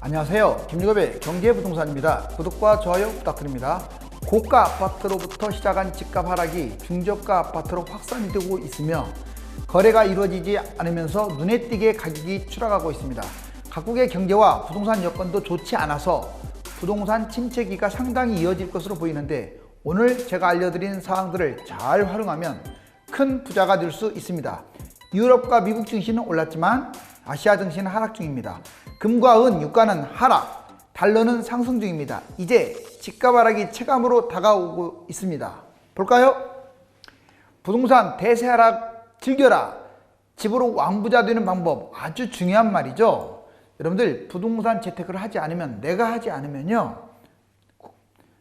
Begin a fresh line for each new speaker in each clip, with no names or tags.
안녕하세요. 김유겁의 경제부동산입니다. 구독과 좋아요 부탁드립니다. 고가 아파트로부터 시작한 집값 하락이 중저가 아파트로 확산이 되고 있으며 거래가 이루어지지 않으면서 눈에 띄게 가격이 추락하고 있습니다. 각국의 경제와 부동산 여건도 좋지 않아서 부동산 침체기가 상당히 이어질 것으로 보이는데, 오늘 제가 알려드린 사항들을 잘 활용하면 큰 부자가 될 수 있습니다. 유럽과 미국 증시는 올랐지만 아시아 증시는 하락 중입니다. 금과 은, 유가는 하락, 달러는 상승 중입니다. 이제 집값 하락이 체감으로 다가오고 있습니다. 볼까요? 부동산 대세 하락 즐겨라. 집으로 왕부자 되는 방법, 아주 중요한 말이죠. 여러분들, 부동산 재테크를 하지 않으면, 내가 하지 않으면요,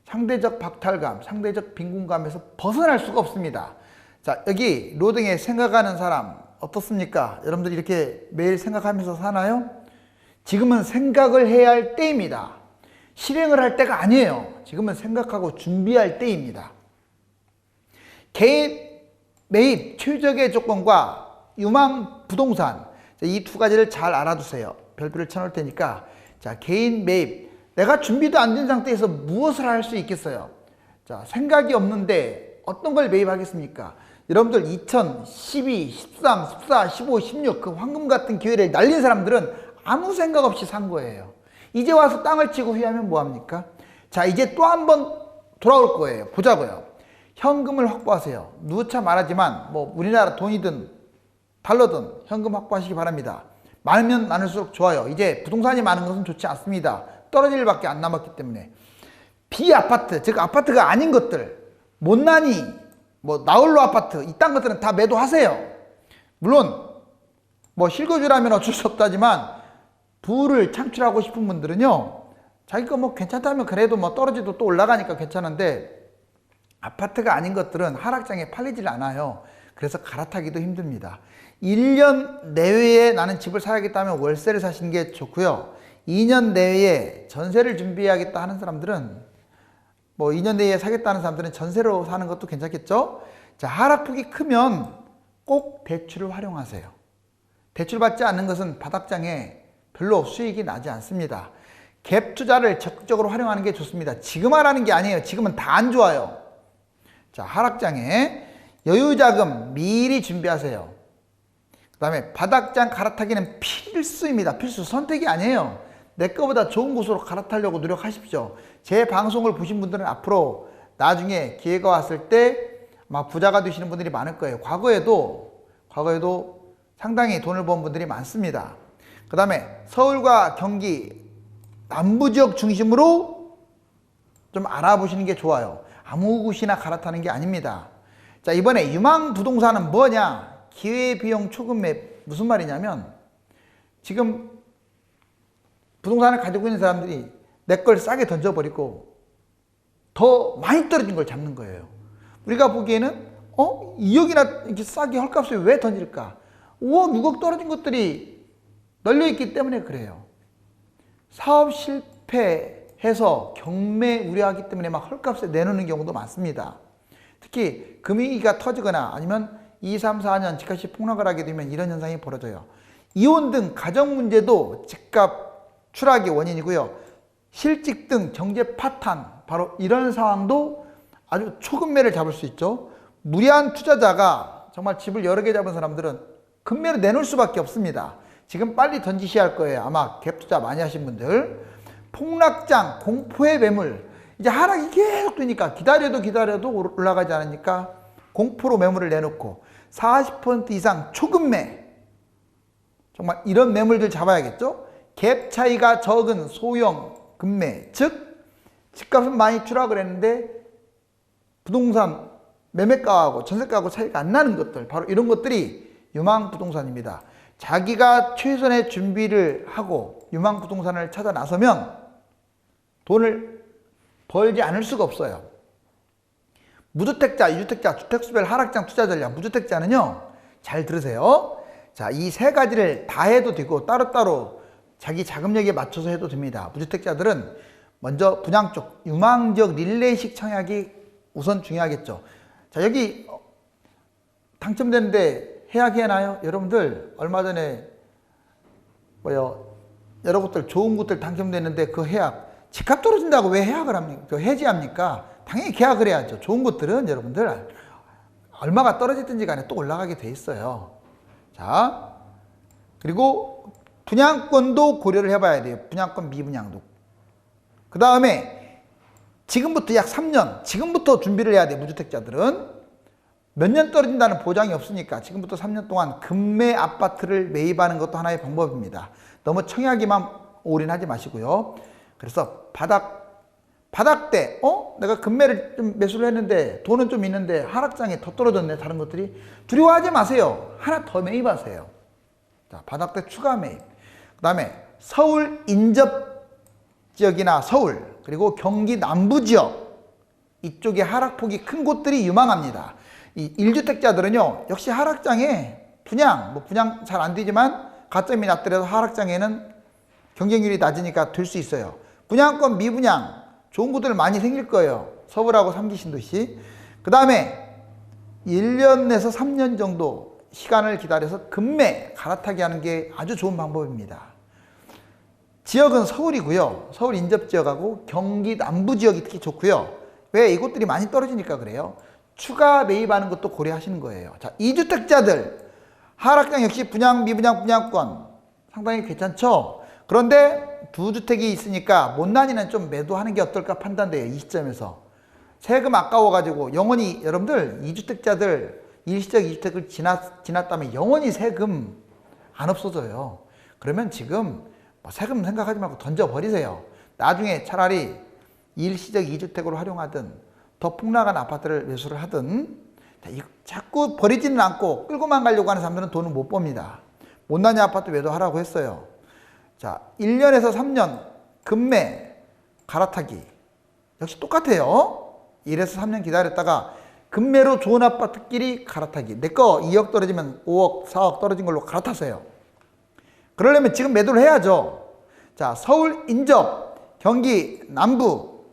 상대적 박탈감, 상대적 빈곤감에서 벗어날 수가 없습니다. 자, 여기 로딩에 생각하는 사람 어떻습니까? 여러분들 이렇게 매일 생각하면서 사나요? 지금은 생각을 해야 할 때입니다. 실행을 할 때가 아니에요. 지금은 생각하고 준비할 때입니다. 개인 매입 최적의 조건과 유망 부동산, 이 두 가지를 잘 알아두세요. 별표를 쳐놓을 테니까. 자, 개인 매입, 내가 준비도 안 된 상태에서 무엇을 할 수 있겠어요? 자, 생각이 없는데 어떤 걸 매입하겠습니까? 여러분들 2012, 13, 14, 15, 16 그 황금 같은 기회를 날린 사람들은 아무 생각 없이 산 거예요. 이제 와서 땅을 치고 후회하면 뭐합니까? 자, 이제 또 한 번 돌아올 거예요. 보자고요. 현금을 확보하세요. 누차 말하지만 뭐 우리나라 돈이든 달러든 현금 확보하시기 바랍니다. 많으면 많을수록 좋아요. 이제 부동산이 많은 것은 좋지 않습니다. 떨어질 일밖에 안 남았기 때문에. 비아파트, 즉 아파트가 아닌 것들, 못난이, 뭐 나홀로 아파트, 이딴 것들은 다 매도하세요. 물론 뭐 실거주라면 어쩔 수 없다지만 부를 창출하고 싶은 분들은요, 자기 거 뭐 괜찮다면 그래도 뭐 떨어지도 또 올라가니까 괜찮은데, 아파트가 아닌 것들은 하락장에 팔리질 않아요. 그래서 갈아타기도 힘듭니다. 1년 내외에 나는 집을 사야겠다면 월세를 사시는 게 좋고요. 2년 내외에 전세를 준비해야겠다 하는 사람들은, 뭐 2년 내에 사겠다는 사람들은 전세로 사는 것도 괜찮겠죠? 자, 하락폭이 크면 꼭 대출을 활용하세요. 대출 받지 않는 것은 바닥장에 별로 수익이 나지 않습니다. 갭 투자를 적극적으로 활용하는 게 좋습니다. 지금 하라는 게 아니에요. 지금은 다 안 좋아요. 자, 하락장에 여유자금 미리 준비하세요. 그 다음에 바닥장 갈아타기는 필수입니다. 필수, 선택이 아니에요. 내 거보다 좋은 곳으로 갈아타려고 노력하십시오. 제 방송을 보신 분들은 앞으로 나중에 기회가 왔을 때 막 부자가 되시는 분들이 많을 거예요. 과거에도 상당히 돈을 번 분들이 많습니다. 그 다음에 서울과 경기 남부지역 중심으로 좀 알아보시는 게 좋아요. 아무 곳이나 갈아타는 게 아닙니다. 자, 이번에 유망 부동산은 뭐냐? 기회비용 초급매. 무슨 말이냐면, 지금 부동산을 가지고 있는 사람들이 내 걸 싸게 던져버리고 더 많이 떨어진 걸 잡는 거예요. 우리가 보기에는 2억이나 이렇게 싸게 헐값에 왜 던질까? 5억, 6억 떨어진 것들이 널려있기 때문에 그래요. 사업 실패해서 경매 우려하기 때문에 막 헐값에 내놓는 경우도 많습니다. 특히 금융위기가 터지거나 아니면 2, 3, 4년 집값이 폭락을 하게 되면 이런 현상이 벌어져요. 이혼 등 가정 문제도 집값 추락의 원인이고요. 실직 등 경제 파탄, 바로 이런 상황도 아주 초급매를 잡을 수 있죠. 무리한 투자자가 정말 집을 여러 개 잡은 사람들은 급매로 내놓을 수밖에 없습니다. 지금 빨리 던지셔야 할 거예요. 아마 갭 투자 많이 하신 분들. 폭락장, 공포의 매물. 이제 하락이 계속 되니까 기다려도 올라가지 않으니까 공포로 매물을 내놓고 40% 이상 초급매. 정말 이런 매물들 잡아야겠죠. 갭 차이가 적은 소형 급매, 즉 집값은 많이 추락을 했는데 부동산 매매가하고 전세가하고 차이가 안 나는 것들, 바로 이런 것들이 유망 부동산입니다. 자기가 최선의 준비를 하고 유망 부동산을 찾아 나서면 돈을 벌지 않을 수가 없어요. 무주택자, 이주택자, 주택수별 하락장 투자 전략. 무주택자는요, 잘 들으세요. 자, 이 세 가지를 다 해도 되고 따로따로 자기 자금력에 맞춰서 해도 됩니다. 무주택자들은 먼저 분양 쪽, 유망지역 릴레이식 청약이 우선 중요하겠죠. 자, 여기 당첨되는데 해약해야 하나요? 여러분들 얼마 전에 여러 곳들 좋은 곳들 당첨됐는데 그 해약 집값 떨어진다고 왜 해약을 합니까? 그 해지합니까? 당연히 계약을 해야죠. 좋은 곳들은 여러분들 얼마가 떨어졌든지 간에 또 올라가게 돼 있어요. 자, 그리고 분양권도 고려를 해봐야 돼요. 분양권 미분양도. 그 다음에 지금부터 약 3년, 지금부터 준비를 해야 돼요. 무주택자들은. 몇 년 떨어진다는 보장이 없으니까 지금부터 3년 동안 급매 아파트를 매입하는 것도 하나의 방법입니다. 너무 청약에만 올인하지 마시고요. 그래서 바닥대, 내가 급매를 좀 매수를 했는데 돈은 좀 있는데 하락장에 더 떨어졌네. 다른 것들이. 두려워하지 마세요. 하나 더 매입하세요. 자, 바닥대 추가 매입. 그 다음에 서울 인접 지역이나 서울, 그리고 경기 남부 지역, 이쪽에 하락폭이 큰 곳들이 유망합니다. 이 1주택자들은요, 역시 하락장에 분양 잘 안 되지만 가점이 낮더라도 하락장에는 경쟁률이 낮으니까 될 수 있어요. 분양권 미분양 좋은 곳들 많이 생길 거예요. 서울하고 3기 신도시. 그 다음에 1년에서 3년 정도 시간을 기다려서 급매 갈아타기 하는 게 아주 좋은 방법입니다. 지역은 서울이고요. 서울 인접지역하고 경기 남부지역이 특히 좋고요. 왜? 이곳들이 많이 떨어지니까 그래요. 추가 매입하는 것도 고려하시는 거예요. 자, 2주택자들 하락장 역시 분양, 미분양, 분양권 상당히 괜찮죠? 그런데 2주택이 있으니까 못난이는 좀 매도하는 게 어떨까 판단돼요. 이 시점에서. 세금 아까워가지고 영원히 여러분들 2주택자들 일시적 2주택을 지났다면 영원히 세금 안 없어져요. 그러면 지금 세금 생각하지 말고 던져버리세요. 나중에 차라리 일시적 2주택으로 활용하든 더 폭락한 아파트를 매수를 하든. 자, 자꾸 버리지는 않고 끌고만 가려고 하는 사람들은 돈을 못 법니다. 못난이 아파트 매도하라고 했어요. 자, 1년에서 3년 급매 갈아타기 역시 똑같아요. 1에서 3년 기다렸다가 급매로 좋은 아파트끼리 갈아타기. 내 거 2억 떨어지면 5억, 4억 떨어진 걸로 갈아타세요. 그러려면 지금 매도를 해야죠. 자, 서울 인접, 경기 남부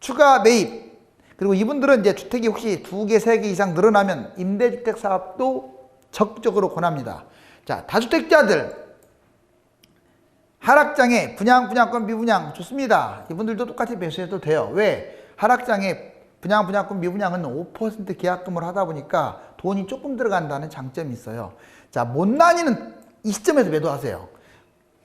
추가 매입. 그리고 이분들은 이제 주택이 혹시 2개, 3개 이상 늘어나면 임대주택 사업도 적극적으로 권합니다. 자, 다주택자들 하락장에 분양권, 미분양 좋습니다. 이분들도 똑같이 매수해도 돼요. 왜? 하락장에 분양권, 미분양은 5% 계약금을 하다 보니까 돈이 조금 들어간다는 장점이 있어요. 자, 못난이는 이 시점에서 매도하세요.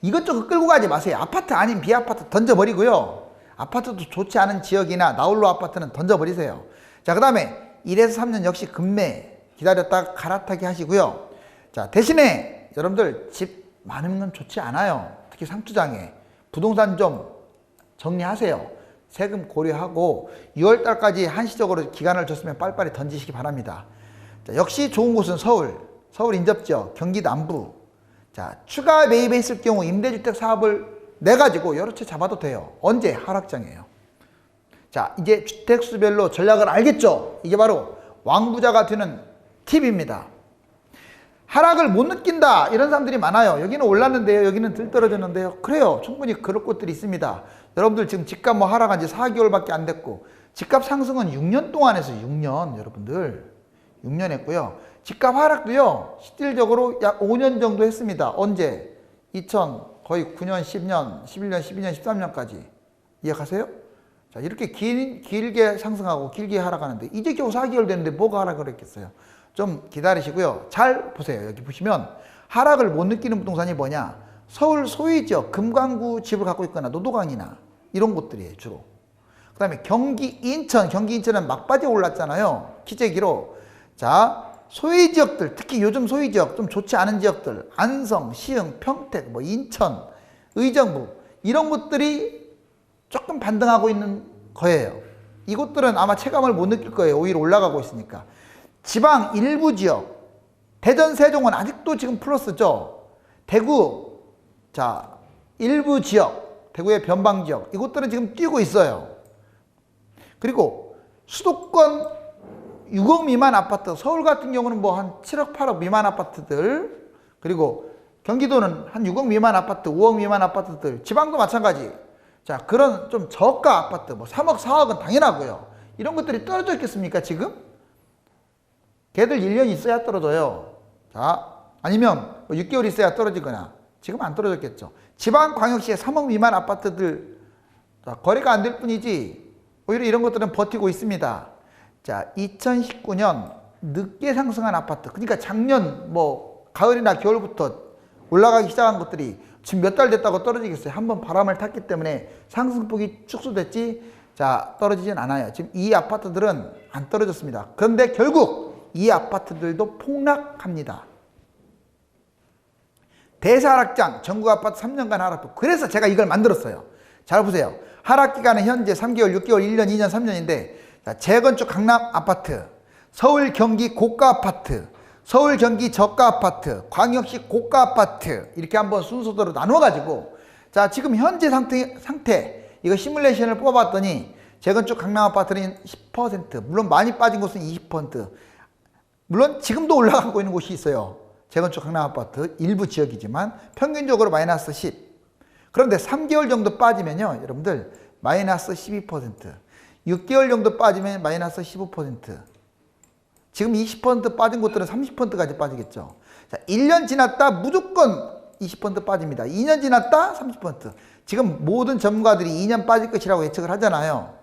이것저것 끌고 가지 마세요. 아파트 아닌 비아파트 던져버리고요. 아파트도 좋지 않은 지역이나 나홀로 아파트는 던져버리세요. 자, 그 다음에 1에서 3년 역시 급매 기다렸다가 갈아타기 하시고요. 자, 대신에 여러분들 집 많은 건 좋지 않아요. 특히 상투장에 부동산 좀 정리하세요. 세금 고려하고 6월 달까지 한시적으로 기간을 줬으면 빨리빨리 던지시기 바랍니다. 자, 역시 좋은 곳은 서울 인접지역, 경기 남부. 자, 추가 매입했을 경우 임대주택 사업을 내가지고 여러 채 잡아도 돼요. 언제? 하락장이에요. 자, 이제 주택수별로 전략을 알겠죠? 이게 바로 왕부자가 되는 팁입니다. 하락을 못 느낀다 이런 사람들이 많아요. 여기는 올랐는데요, 여기는 들 떨어졌는데요. 그래요, 충분히 그럴 곳들이 있습니다. 여러분들 지금 집값 하락한 지 4개월밖에 안 됐고, 집값 상승은 6년 동안 해서 6년, 여러분들 6년 했고요. 집값 하락도요 실질적으로 약 5년 정도 했습니다. 언제? 2000 거의 9년, 10년, 11년, 12년, 13년까지. 이해가세요? 자, 이렇게 길게 상승하고 길게 하락하는데 이제 겨우 4개월 됐는데 뭐가 하락을 했겠어요? 좀 기다리시고요. 잘 보세요. 여기 보시면 하락을 못 느끼는 부동산이 뭐냐? 서울 소위 지역, 금강구 집을 갖고 있거나 노도강이나 이런 곳들이에요, 주로. 그 다음에 경기 인천은 막바지에 올랐잖아요. 기재기로. 자, 소위 지역들, 특히 요즘 소위 지역, 좀 좋지 않은 지역들, 안성, 시흥, 평택, 인천, 의정부, 이런 곳들이 조금 반등하고 있는 거예요. 이곳들은 아마 체감을 못 느낄 거예요. 오히려 올라가고 있으니까. 지방 일부 지역, 대전, 세종은 아직도 지금 플러스죠. 대구, 자, 일부 지역, 대구의 변방 지역, 이곳들은 지금 뛰고 있어요. 그리고 수도권 6억 미만 아파트, 서울 같은 경우는 한 7억, 8억 미만 아파트들, 그리고 경기도는 한 6억 미만 아파트, 5억 미만 아파트들, 지방도 마찬가지. 자, 그런 좀 저가 아파트, 3억, 4억은 당연하고요. 이런 것들이 떨어져 있겠습니까, 지금? 걔들 1년 있어야 떨어져요. 자, 아니면 6개월 있어야 떨어지거나. 지금 안 떨어졌겠죠. 지방광역시의 3억 미만 아파트들 거래가 안 될 뿐이지 오히려 이런 것들은 버티고 있습니다. 자, 2019년 늦게 상승한 아파트, 그러니까 작년 뭐 가을이나 겨울부터 올라가기 시작한 것들이 지금 몇 달 됐다고 떨어지겠어요. 한번 바람을 탔기 때문에 상승폭이 축소됐지, 자, 떨어지진 않아요. 지금 이 아파트들은 안 떨어졌습니다. 그런데 결국 이 아파트들도 폭락합니다. 대사하락장, 전국 아파트 3년간 하락폭. 그래서 제가 이걸 만들었어요. 잘 보세요. 하락 기간은 현재 3개월, 6개월, 1년, 2년, 3년인데, 자, 재건축 강남 아파트, 서울 경기 고가 아파트, 서울 경기 저가 아파트, 광역시 고가 아파트, 이렇게 한번 순서대로 나눠가지고, 자, 지금 현재 상태 이거 시뮬레이션을 뽑아봤더니 재건축 강남 아파트는 10%, 물론 많이 빠진 곳은 20%, 물론 지금도 올라가고 있는 곳이 있어요. 재건축 강남 아파트 일부 지역이지만 평균적으로 마이너스 10. 그런데 3개월 정도 빠지면요, 여러분들 마이너스 12%, 6개월 정도 빠지면 마이너스 15%, 지금 20% 빠진 곳들은 30%까지 빠지겠죠. 자, 1년 지났다 무조건 20% 빠집니다. 2년 지났다 30%. 지금 모든 전문가들이 2년 빠질 것이라고 예측을 하잖아요.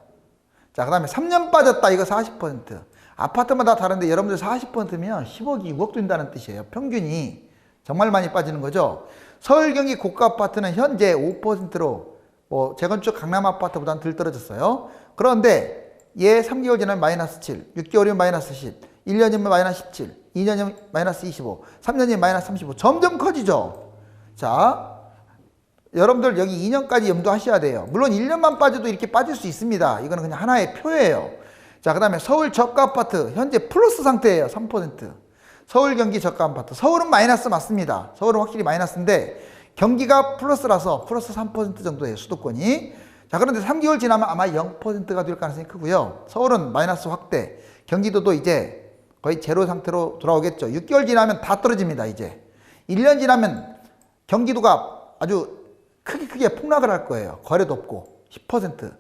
자, 그 다음에 3년 빠졌다, 이거 40%. 아파트마다 다른데 여러분들 40%면 10억이 6억 된다는 뜻이에요. 평균이 정말 많이 빠지는 거죠. 서울 경기 고가 아파트는 현재 5%로 뭐 재건축 강남 아파트보다는 덜 떨어졌어요. 그런데 얘 3개월 지나면 마이너스 7, 6개월이면 마이너스 10, 1년이면 마이너스 17, 2년이면 마이너스 25, 3년이면 마이너스 35. 점점 커지죠. 자, 여러분들 여기 2년까지 염두하셔야 돼요. 물론 1년만 빠져도 이렇게 빠질 수 있습니다. 이거는 그냥 하나의 표예요. 자, 그 다음에 서울 저가 아파트 현재 플러스 상태예요. 3%. 서울 경기 저가 아파트. 서울은 마이너스 맞습니다. 서울은 확실히 마이너스인데 경기가 플러스라서 플러스 3% 정도예요. 수도권이. 자, 그런데 3개월 지나면 아마 0%가 될 가능성이 크고요. 서울은 마이너스 확대. 경기도도 이제 거의 제로 상태로 돌아오겠죠. 6개월 지나면 다 떨어집니다. 이제 1년 지나면 경기도가 아주 크게 폭락을 할 거예요. 거래도 없고 10%.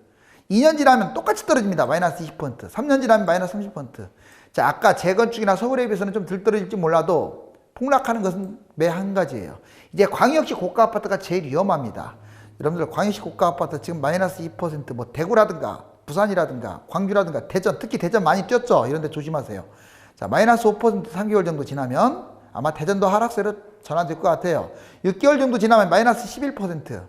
2년 지나면 똑같이 떨어집니다. 마이너스 20%. 3년 지나면 마이너스 30%. 자, 아까 재건축이나 서울에 비해서는 좀 덜 떨어질지 몰라도 폭락하는 것은 매 한 가지예요. 이제 광역시 고가 아파트가 제일 위험합니다. 여러분들 광역시 고가 아파트 지금 마이너스 2%, 뭐 대구라든가 부산이라든가 광주라든가 대전, 특히 대전 많이 뛰었죠. 이런 데 조심하세요. 자, 마이너스 5% 3개월 정도 지나면 아마 대전도 하락세로 전환될 것 같아요. 6개월 정도 지나면 마이너스 11%.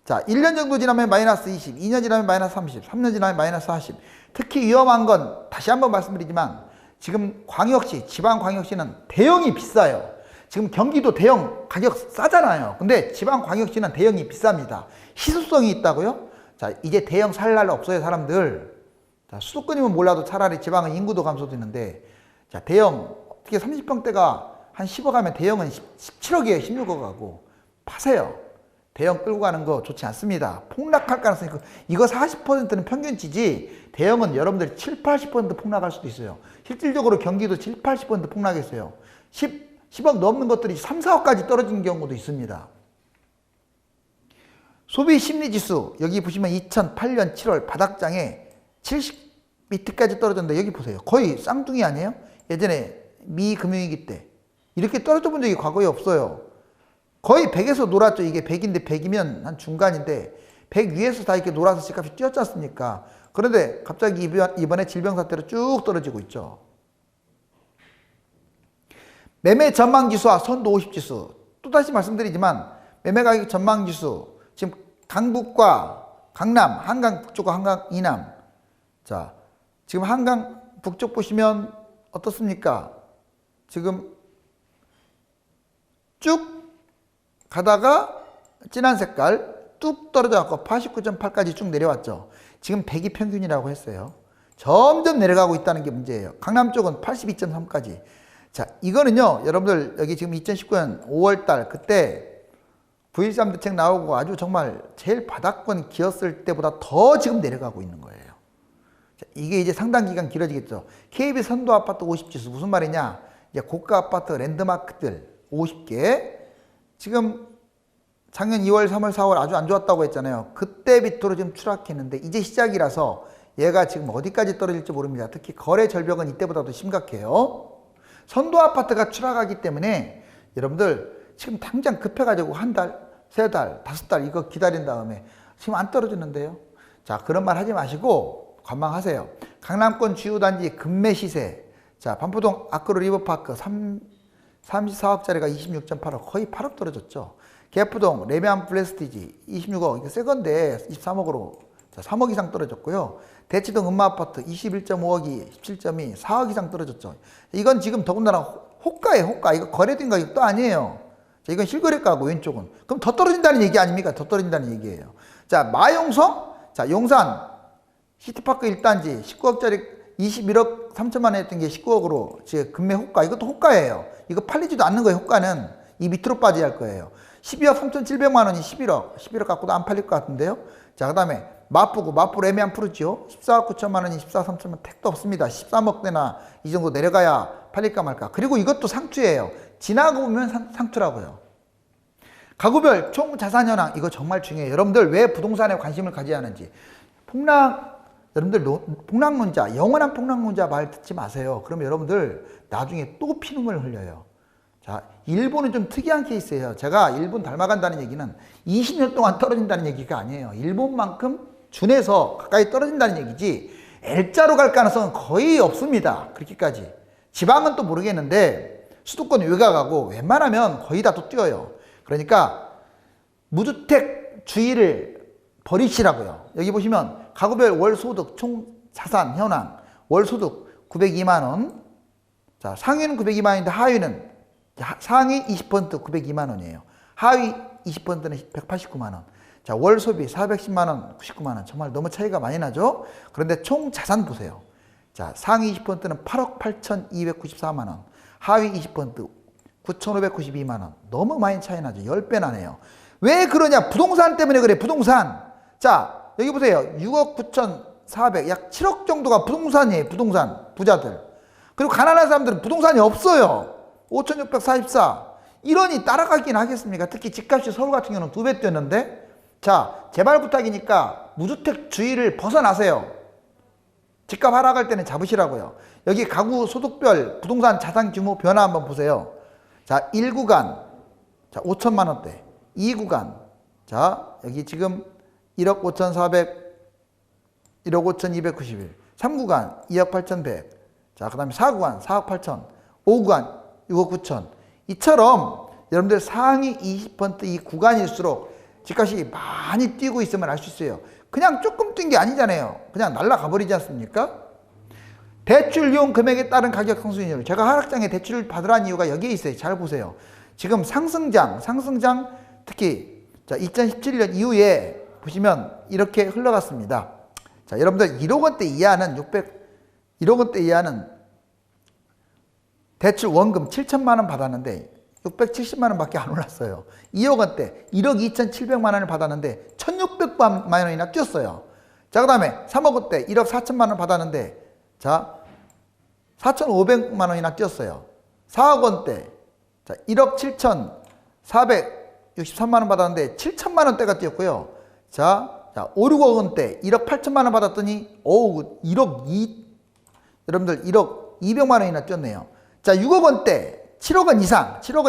자, 1년 정도 지나면 마이너스 20, 2년 지나면 마이너스 30, 3년 지나면 마이너스 40. 특히 위험한 건 다시 한번 말씀드리지만 지금 광역시, 지방광역시는 대형이 비싸요. 지금 경기도 대형 가격 싸잖아요. 근데 지방광역시는 대형이 비쌉니다. 희소성이 있다고요? 자, 이제 대형 살 날 없어요, 사람들. 자, 수도권이면 몰라도 차라리 지방은 인구도 감소되는데, 자, 대형, 어떻게 30평대가 한 10억 하면 대형은 17억이에요, 16억 하고. 파세요. 대형 끌고 가는 거 좋지 않습니다. 폭락할 가능성이 있고, 이거 40%는 평균치지, 대형은 여러분들이 7, 80% 폭락할 수도 있어요. 실질적으로 경기도 7, 80% 폭락했어요. 10억 넘는 것들이 3, 4억까지 떨어진 경우도 있습니다. 소비 심리 지수, 여기 보시면 2008년 7월 바닥장에 70m까지 떨어졌는데, 여기 보세요. 거의 쌍둥이 아니에요? 예전에 미 금융위기 때 이렇게 떨어져 본 적이 과거에 없어요. 거의 100에서 놀았죠. 이게 100인데 100이면 한 중간인데 100 위에서 다 이렇게 놀아서 집값이 뛰었지 않습니까? 그런데 갑자기 이번에 질병 사태로 쭉 떨어지고 있죠. 매매 전망 지수와 선도 50 지수. 또다시 말씀드리지만 매매 가격 전망 지수, 지금 강북과 강남, 한강 북쪽과 한강 이남. 자, 지금 한강 북쪽 보시면 어떻습니까? 지금 쭉 가다가 진한 색깔 뚝 떨어져 갖고 89.8까지 쭉 내려왔죠. 지금 100이 평균이라고 했어요. 점점 내려가고 있다는 게 문제예요. 강남 쪽은 82.3까지. 자, 이거는요, 여러분들 여기 지금 2019년 5월달 그때 9.13 대책 나오고 아주 정말 제일 바닥권 기었을 때보다 더 지금 내려가고 있는 거예요. 자, 이게 이제 상당 기간 길어지겠죠. KB 선도 아파트 50지수 무슨 말이냐? 이제 고가 아파트 랜드마크들 50개. 지금 작년 2월, 3월, 4월 아주 안 좋았다고 했잖아요. 그때 밑으로 지금 추락했는데 이제 시작이라서 얘가 지금 어디까지 떨어질지 모릅니다. 특히 거래 절벽은 이때보다도 심각해요. 선도 아파트가 추락하기 때문에 여러분들 지금 당장 급해가지고 한 달, 세 달, 다섯 달 이거 기다린 다음에 지금 안 떨어지는데요. 자, 그런 말 하지 마시고 관망하세요. 강남권 주요 단지 금매 시세. 자, 반포동 아크로 리버파크 34억짜리가 26.8억, 거의 8억 떨어졌죠. 계포동 레미안 플레스티지 26억, 이거 새 건데 23억으로 3억 이상 떨어졌고요. 대치동 음마아파트 21.5억이 17.2, 4억 이상 떨어졌죠. 이건 지금 더군다나 호가예요, 호가. 이거 거래된 가격도 아니에요. 자, 이건 실거래가고 왼쪽은. 그럼 더 떨어진다는 얘기 아닙니까? 더 떨어진다는 얘기예요. 자, 마용성, 자, 용산 시티파크 1단지 19억짜리 21억 3천만 원 했던 게 19억으로 지금 금매 호가. 이것도 호가예요. 이거 팔리지도 않는 거예요, 호가는. 이 밑으로 빠져야 할 거예요. 12억 3,700만 원이 11억 갖고도 안 팔릴 것 같은데요. 자, 그 다음에 마포구, 마포 레미안 푸르지오 14억 9천만 원이 14억 3천만 택도 없습니다. 13억대나 이 정도 내려가야 팔릴까 말까. 그리고 이것도 상투예요. 지나고 보면 상투라고요. 가구별 총 자산 현황, 이거 정말 중요해요. 여러분들 왜 부동산에 관심을 가져야 하는지. 여러분들 폭락론자, 영원한 폭락론자 말 듣지 마세요. 그러면 여러분들 나중에 또 피눈물 흘려요. 자, 일본은 좀 특이한 케이스예요. 제가 일본 닮아간다는 얘기는 20년 동안 떨어진다는 얘기가 아니에요. 일본만큼 준해서 가까이 떨어진다는 얘기지 L자로 갈 가능성은 거의 없습니다. 그렇게까지. 지방은 또 모르겠는데 수도권 외곽하고 웬만하면 거의 다 또 뛰어요. 그러니까 무주택주의를 버리시라고요. 여기 보시면 가구별 월소득 총 자산 현황, 월소득 902만 원. 자, 상위는 902만 원인데 하위는 상위 20% 902만 원이에요. 하위 20%는 189만 원. 자, 월 소비 410만 원, 99만 원. 정말 너무 차이가 많이 나죠? 그런데 총 자산 보세요. 자, 상위 20%는 8억 8,294만 원. 하위 20% 9,592만 원. 너무 많이 차이 나죠? 10배 나네요. 왜 그러냐? 부동산 때문에 그래, 부동산. 자, 여기 보세요. 6억 9,400, 약 7억 정도가 부동산이에요, 부동산. 부자들. 그리고 가난한 사람들은 부동산이 없어요. 5,644. 이러니 따라가긴 하겠습니까? 특히 집값이 서울 같은 경우는 2배 뛰었는데. 자, 제발 부탁이니까 무주택주의를 벗어나세요. 집값 하락할 때는 잡으시라고요. 여기 가구 소득별 부동산 자산 규모 변화 한번 보세요. 자, 1구간, 자, 5천만 원대. 2구간, 자, 여기 지금 1억 5,400, 1억 5,291. 3구간, 2억 8,100. 자, 그 다음에 4구간, 4억 8천. 5구간, 6억 9천. 이처럼 여러분들 상위 20% 이 구간일수록 집값이 많이 뛰고 있으면 알 수 있어요. 그냥 조금 뛴 게 아니잖아요. 그냥 날아가 버리지 않습니까? 대출 이용 금액에 따른 가격 상승률. 제가 하락장에 대출을 받으라는 이유가 여기에 있어요. 잘 보세요. 지금 상승장 특히 자, 2017년 이후에 보시면 이렇게 흘러갔습니다. 자, 여러분들 1억 원대 이하는 1억 원대 이하는 대출 원금 7천만 원 받았는데 670만 원밖에 안 올랐어요. 2억 원대 1억 2,700만 원을 받았는데 1,600만 원이나 뛰었어요. 자, 그 다음에 3억 원대 1억 4천만 원 받았는데 자, 4,500만 원이나 뛰었어요. 4억 원대 자, 1억 7,463만 원 받았는데 7천만 원대가 뛰었고요. 자, 5, 6억 원대 1억 8천만 원 받았더니 여러분들 1억 200만 원이나 뛰었네요. 자, 6억 원대 7억 원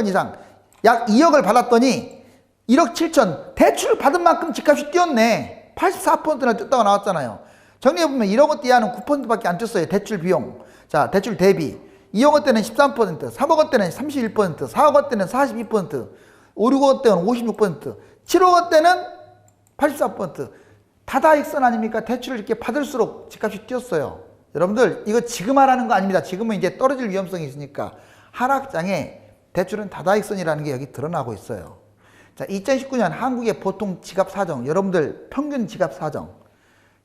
이상 약 2억을 받았더니 1억 7천 대출 받은 만큼 집값이 뛰었네. 84%나 뛰었다고 나왔잖아요. 정리해보면 1억 원대 이하는 9%밖에 안 뛰었어요. 대출 비용. 자, 대출 대비 2억 원대는 13%, 3억 원대는 31%, 4억 원대는 42%, 5, 6억 원대는 56%, 7억 원대는 84%. 다다익선 아닙니까? 대출을 이렇게 받을수록 집값이 뛰었어요. 여러분들 이거 지금 하라는 거 아닙니다. 지금은 이제 떨어질 위험성이 있으니까. 하락장에 대출은 다다익선이라는 게 여기 드러나고 있어요. 자, 2019년 한국의 보통 지갑 사정, 여러분들 평균 지갑 사정.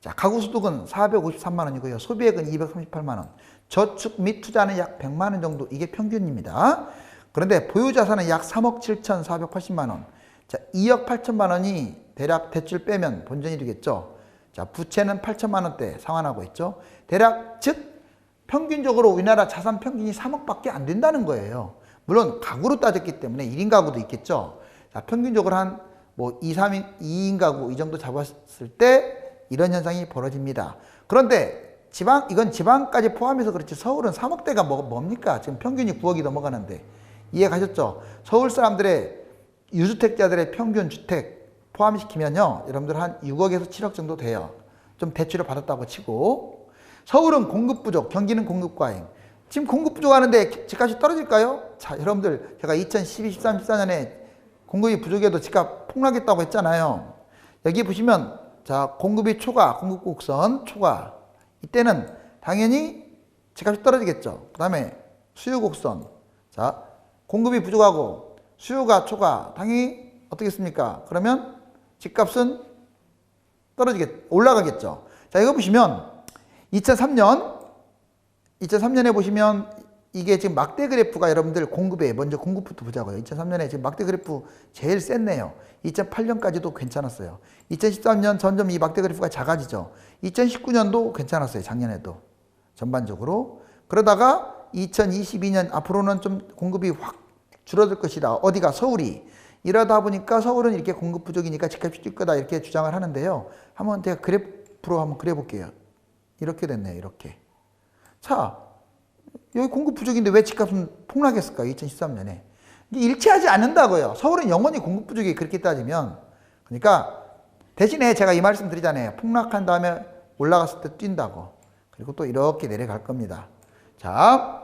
자, 가구 소득은 453만 원이고요. 소비액은 238만 원. 저축 및 투자는 약 100만 원 정도. 이게 평균입니다. 그런데 보유 자산은 약 3억 7,480만 원. 자, 2억 8천만 원이 대략 대출 빼면 본전이 되겠죠. 자, 부채는 8천만 원대 상환하고 있죠. 대략 즉 평균적으로 우리나라 자산 평균이 3억밖에 안 된다는 거예요. 물론 가구로 따졌기 때문에 1인 가구도 있겠죠. 자, 평균적으로 한 뭐 2인 가구 이 정도 잡았을 때 이런 현상이 벌어집니다. 그런데 이건 지방까지 포함해서 그렇지 서울은 3억대가 뭡니까? 지금 평균이 9억이 넘어가는데 이해 가셨죠? 서울 사람들의 유주택자들의 평균 주택 포함시키면요, 여러분들 한 6억에서 7억 정도 돼요. 좀 대출을 받았다고 치고. 서울은 공급 부족, 경기는 공급 과잉. 지금 공급 부족하는데 집값이 떨어질까요? 자, 여러분들 제가 2012, 13, 14년에 공급이 부족해도 집값 폭락했다고 했잖아요. 여기 보시면 자, 공급이 초과, 공급 곡선 초과. 이때는 당연히 집값이 떨어지겠죠. 그 다음에 수요 곡선. 자, 공급이 부족하고 수요가 초과. 당연히 어떻겠습니까? 그러면 집값은 올라가겠죠. 자, 이거 보시면 2003년에 보시면 이게 지금 막대 그래프가 여러분들 공급에 먼저 공급부터 보자고요. 2003년에 지금 막대 그래프 제일 셌네요. 2008년까지도 괜찮았어요. 2013년 점점 이 막대 그래프가 작아지죠. 2019년도 괜찮았어요. 작년에도 전반적으로. 그러다가 2022년 앞으로는 좀 공급이 확 줄어들 것이다. 어디가? 서울이. 이러다 보니까 서울은 이렇게 공급 부족이니까 집값이 뛸 거다 이렇게 주장을 하는데요. 한번 제가 그래프로 한번 그려볼게요. 이렇게 됐네요. 이렇게. 자, 여기 공급 부족인데 왜 집값은 폭락했을까요? 2013년에. 일치하지 않는다고요. 서울은 영원히 공급 부족이 그렇게 따지면. 그러니까 대신에 제가 이 말씀 드리잖아요. 폭락한 다음에 올라갔을 때 뛴다고. 그리고 또 이렇게 내려갈 겁니다. 자,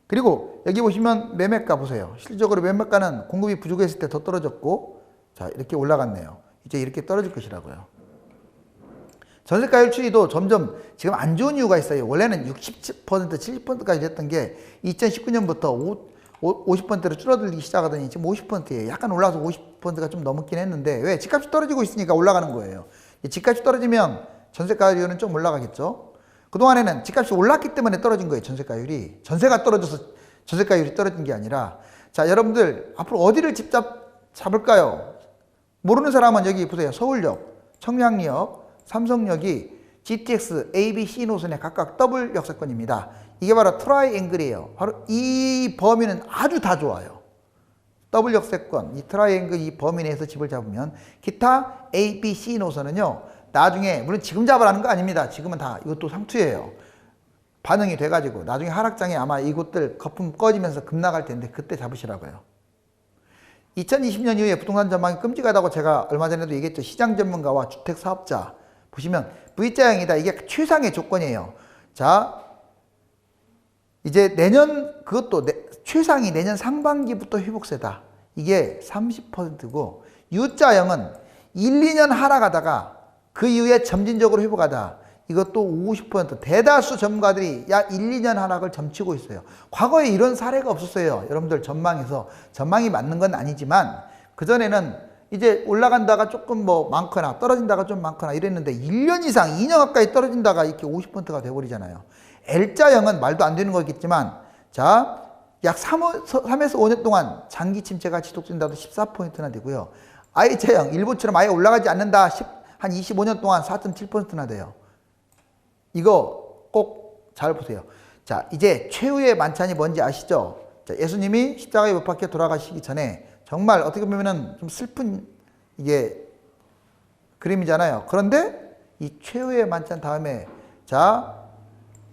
그리고 여기 보시면 매매가 보세요. 실질적으로 매매가는 공급이 부족했을 때 더 떨어졌고, 자, 이렇게 올라갔네요. 이제 이렇게 떨어질 것이라고요. 전세가율 추이도 점점 지금 안 좋은 이유가 있어요. 원래는 60%, 70%까지 됐던 게 2019년부터 50%로 줄어들기 시작하더니 지금 50%예요. 약간 올라와서 50%가 좀 넘긴 했는데, 왜? 집값이 떨어지고 있으니까 올라가는 거예요. 집값이 떨어지면 전세가율은 좀 올라가겠죠. 그동안에는 집값이 올랐기 때문에 떨어진 거예요. 전세가율이. 전세가 떨어져서 전세가율이 떨어진 게 아니라. 자, 여러분들 앞으로 어디를 잡을까요? 모르는 사람은 여기 보세요. 서울역, 청량리역, 삼성역이 GTX, A, B, C 노선의 각각 더블 역세권입니다. 이게 바로 트라이앵글이에요. 바로 이 범위는 아주 다 좋아요. 더블 역세권, 이 트라이앵글 이 범위 내에서 집을 잡으면 기타 A, B, C 노선은요. 나중에 물론 지금 잡으라는 거 아닙니다. 지금은 다 이것도 상투예요. 반응이 돼가지고 나중에 하락장에 아마 이곳들 거품 꺼지면서 급락할 텐데 그때 잡으시라고요. 2020년 이후에 부동산 전망이 끔찍하다고 제가 얼마 전에도 얘기했죠. 시장 전문가와 주택 사업자 보시면 V자형이다. 이게 최상의 조건이에요. 자, 이제 내년 그것도 최상이 내년 상반기부터 회복세다. 이게 30%고 U자형은 1, 2년 하락하다가 그 이후에 점진적으로 회복하다. 이것도 50%. 대다수 전문가들이 약 1, 2년 하락을 점치고 있어요. 과거에 이런 사례가 없었어요. 여러분들 전망에서. 전망이 맞는 건 아니지만 그전에는 이제 올라간다가 조금 뭐 많거나 떨어진다가 좀 많거나 이랬는데 1년 이상, 2년 가까이 떨어진다가 이렇게 50%가 돼버리잖아요. L자형은 말도 안 되는 거겠지만 자, 약 3에서 5년 동안 장기 침체가 지속된다도 14%나 되고요. I자형, 일본처럼 아예 올라가지 않는다. 한 25년 동안 4.7%나 돼요. 이거 꼭 잘 보세요. 자, 이제 최후의 만찬이 뭔지 아시죠? 자, 예수님이 십자가에 못 박혀 돌아가시기 전에 정말 어떻게 보면은 좀 슬픈 이게 그림이잖아요. 그런데 이 최후의 만찬 다음에 자,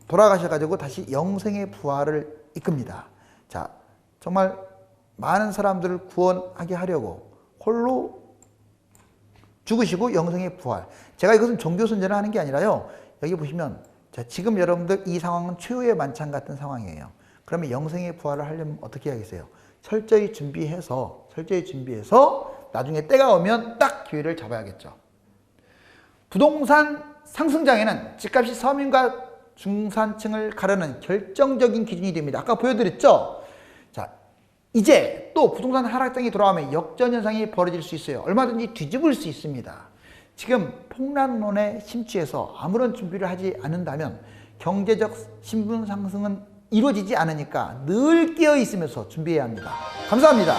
돌아가셔가지고 다시 영생의 부활을 이끕니다. 자, 정말 많은 사람들을 구원하게 하려고 홀로 죽으시고 영생의 부활. 제가 이것은 종교 선전을 하는 게 아니라요. 여기 보시면 자, 지금 여러분들 이 상황은 최후의 만찬 같은 상황이에요. 그러면 영생의 부활을 하려면 어떻게 해야겠어요? 철저히 준비해서 나중에 때가 오면 딱 기회를 잡아야겠죠. 부동산 상승장에는 집값이 서민과 중산층을 가르는 결정적인 기준이 됩니다. 아까 보여드렸죠? 자, 이제 또 부동산 하락장이 돌아오면 역전현상이 벌어질 수 있어요. 얼마든지 뒤집을 수 있습니다. 지금 폭락론에 심취해서 아무런 준비를 하지 않는다면 경제적 신분 상승은 이루어지지 않으니까 늘 깨어 있으면서 준비해야 합니다. 감사합니다.